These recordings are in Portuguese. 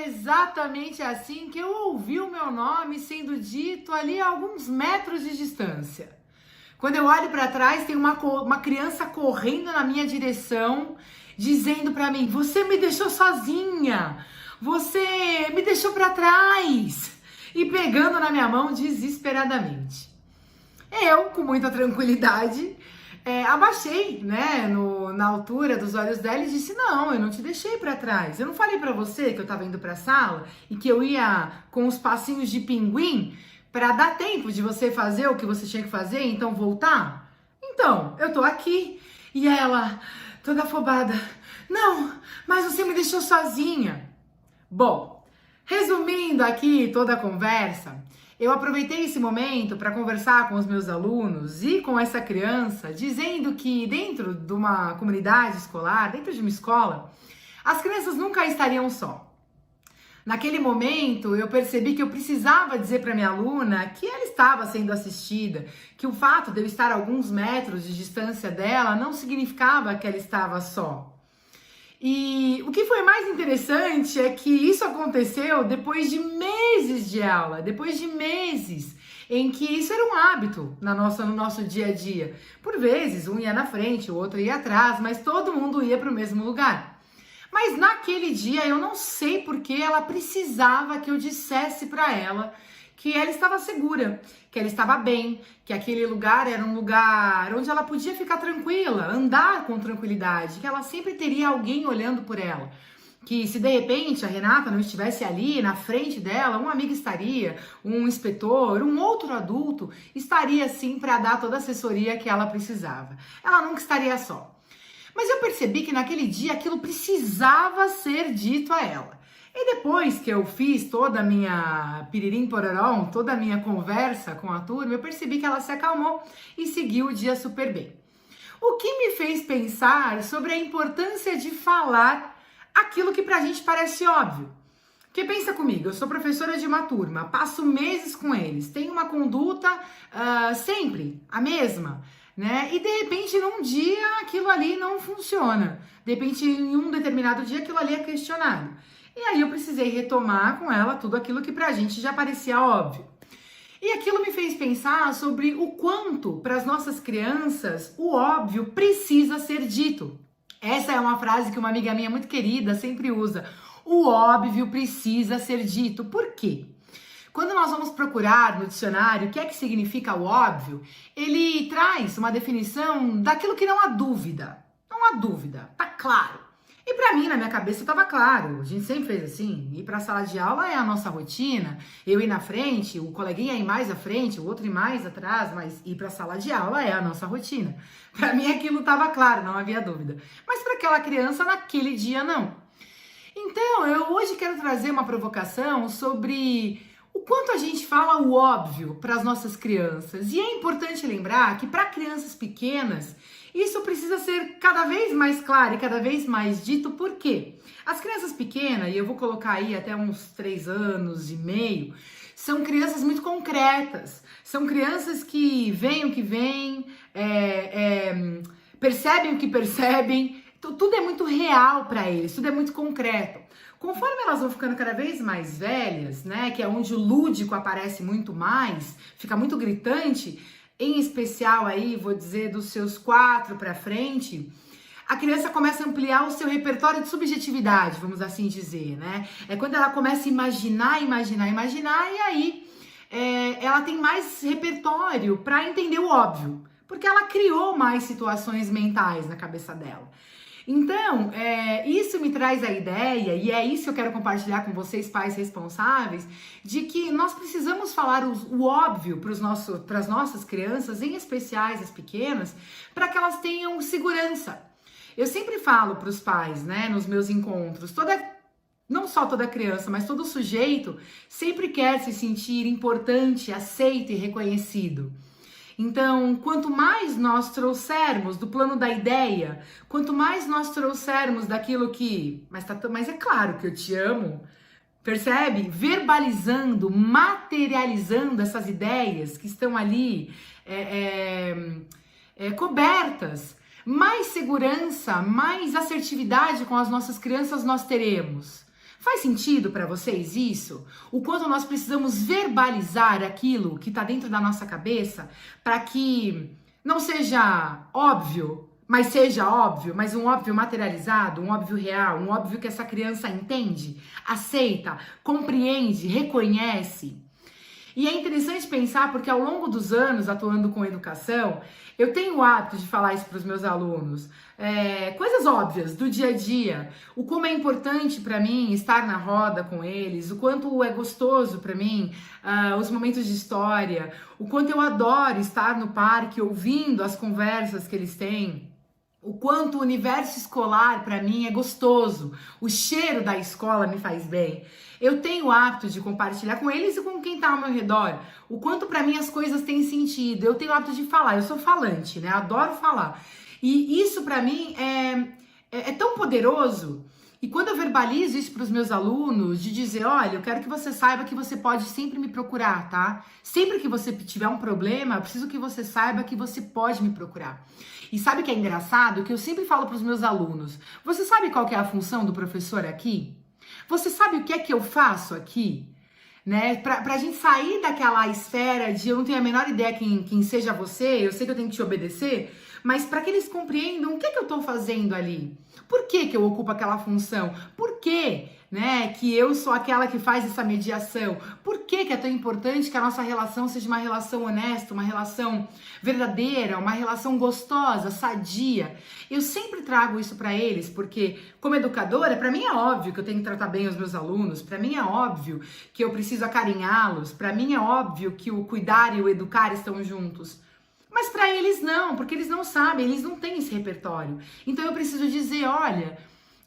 exatamente assim que eu ouvi o meu nome sendo dito ali a alguns metros de distância. Quando eu olho para trás, tem uma criança correndo na minha direção, dizendo para mim: "Você me deixou sozinha, você me deixou para trás", e pegando na minha mão desesperadamente. Eu, com muita tranquilidade, abaixei, né, na altura dos olhos dela e disse: "Não, eu não te deixei para trás. Eu não falei para você que eu tava indo para a sala e que eu ia com os passinhos de pinguim para dar tempo de você fazer o que você tinha que fazer, então voltar? Então, eu tô aqui." E ela, toda afobada: "Não, mas você me deixou sozinha." Bom, resumindo aqui toda a conversa, eu aproveitei esse momento para conversar com os meus alunos e com essa criança, dizendo que dentro de uma comunidade escolar, dentro de uma escola, as crianças nunca estariam só. Naquele momento, eu percebi que eu precisava dizer para minha aluna que ela estava sendo assistida, que o fato de eu estar a alguns metros de distância dela não significava que ela estava só. E o que foi mais interessante é que isso aconteceu depois de meses de aula, depois de meses em que isso era um hábito no nosso dia a dia. Por vezes, um ia na frente, o outro ia atrás, mas todo mundo ia para o mesmo lugar. Mas naquele dia eu não sei porque ela precisava que eu dissesse para ela que ela estava segura, que ela estava bem, que aquele lugar era um lugar onde ela podia ficar tranquila, andar com tranquilidade, que ela sempre teria alguém olhando por ela. Que se de repente a Renata não estivesse ali na frente dela, um amigo estaria, um inspetor, um outro adulto estaria sim para dar toda a assessoria que ela precisava. Ela nunca estaria só. Mas eu percebi que naquele dia aquilo precisava ser dito a ela. E depois que eu fiz toda a minha piririm pororó, toda a minha conversa com a turma, eu percebi que ela se acalmou e seguiu o dia super bem. O que me fez pensar sobre a importância de falar aquilo que pra gente parece óbvio. Porque pensa comigo, eu sou professora de uma turma, passo meses com eles, tenho uma conduta sempre a mesma, né? E de repente num dia aquilo ali não funciona. De repente em um determinado dia aquilo ali é questionado. E aí eu precisei retomar com ela tudo aquilo que pra gente já parecia óbvio. E aquilo me fez pensar sobre o quanto para as nossas crianças o óbvio precisa ser dito. Essa é uma frase que uma amiga minha muito querida sempre usa. O óbvio precisa ser dito. Por quê? Quando nós vamos procurar no dicionário o que é que significa o óbvio, ele traz uma definição daquilo que não há dúvida. Não há dúvida, tá claro. E pra mim, na minha cabeça, tava claro. A gente sempre fez assim, ir pra sala de aula é a nossa rotina, eu ir na frente, o coleguinha ir mais à frente, o outro ir mais atrás, mas ir pra sala de aula é a nossa rotina. Pra mim aquilo tava claro, não havia dúvida. Mas pra aquela criança, naquele dia, não. Então, eu hoje quero trazer uma provocação sobre o quanto a gente fala o óbvio para as nossas crianças. E é importante lembrar que para crianças pequenas, isso precisa ser cada vez mais claro e cada vez mais dito. Por quê? As crianças pequenas, e eu vou colocar aí até uns 3 anos e meio, são crianças muito concretas. São crianças que veem o que veem, percebem o que percebem. Tudo é muito real para eles, tudo é muito concreto. Conforme elas vão ficando cada vez mais velhas, né, que é onde o lúdico aparece muito mais, fica muito gritante, em especial aí, vou dizer, dos seus 4 para frente, a criança começa a ampliar o seu repertório de subjetividade, vamos assim dizer, né? É quando ela começa a imaginar, e aí ela tem mais repertório para entender o óbvio, porque ela criou mais situações mentais na cabeça dela. Então, isso me traz a ideia, e é isso que eu quero compartilhar com vocês, pais responsáveis, de que nós precisamos falar o óbvio para as nossas crianças, em especial as pequenas, para que elas tenham segurança. Eu sempre falo para os pais, né, nos meus encontros, não só toda criança, mas todo sujeito sempre quer se sentir importante, aceito e reconhecido. Então, quanto mais nós trouxermos do plano da ideia, quanto mais nós trouxermos daquilo que... Mas é claro que eu te amo, percebe? Verbalizando, materializando essas ideias que estão ali cobertas, mais segurança, mais assertividade com as nossas crianças nós teremos. Faz sentido para vocês isso? O quanto nós precisamos verbalizar aquilo que está dentro da nossa cabeça para que não seja óbvio, mas seja óbvio, mas um óbvio materializado, um óbvio real, um óbvio que essa criança entende, aceita, compreende, reconhece. E é interessante pensar porque ao longo dos anos atuando com educação, eu tenho o hábito de falar isso para os meus alunos, coisas óbvias do dia a dia, o como é importante para mim estar na roda com eles, o quanto é gostoso para mim os momentos de história, o quanto eu adoro estar no parque ouvindo as conversas que eles têm. O quanto o universo escolar para mim é gostoso, o cheiro da escola me faz bem. Eu tenho o hábito de compartilhar com eles e com quem está ao meu redor. O quanto para mim as coisas têm sentido. Eu tenho o hábito de falar, eu sou falante, né? Adoro falar. E isso para mim é tão poderoso. E quando eu verbalizo isso para os meus alunos, de dizer, olha, eu quero que você saiba que você pode sempre me procurar, tá? Sempre que você tiver um problema, eu preciso que você saiba que você pode me procurar. E sabe o que é engraçado? Que eu sempre falo para os meus alunos, você sabe qual que é a função do professor aqui? Você sabe o que é que eu faço aqui? Né? Pra gente sair daquela esfera de eu não tenho a menor ideia quem seja você, eu sei que eu tenho que te obedecer, mas para que eles compreendam o que é que eu estou fazendo ali. Por que eu ocupo aquela função? Por que, né, que eu sou aquela que faz essa mediação? Por que é tão importante que a nossa relação seja uma relação honesta, uma relação verdadeira, uma relação gostosa, sadia? Eu sempre trago isso para eles, porque como educadora, para mim é óbvio que eu tenho que tratar bem os meus alunos, para mim é óbvio que eu preciso acarinhá-los, para mim é óbvio que o cuidar e o educar estão juntos. Mas para eles não, porque eles não sabem, eles não têm esse repertório. Então eu preciso dizer, olha,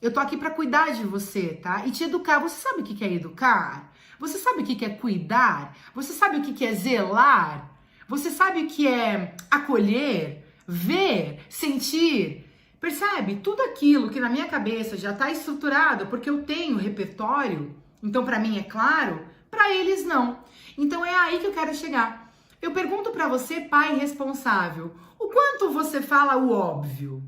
eu tô aqui para cuidar de você, tá? E te educar. Você sabe o que é educar? Você sabe o que é cuidar? Você sabe o que é zelar? Você sabe o que é acolher, ver, sentir? Percebe? Tudo aquilo que na minha cabeça já tá estruturado, porque eu tenho repertório, então para mim é claro, para eles não. Então é aí que eu quero chegar. Eu pergunto para você, pai responsável, o quanto você fala o óbvio?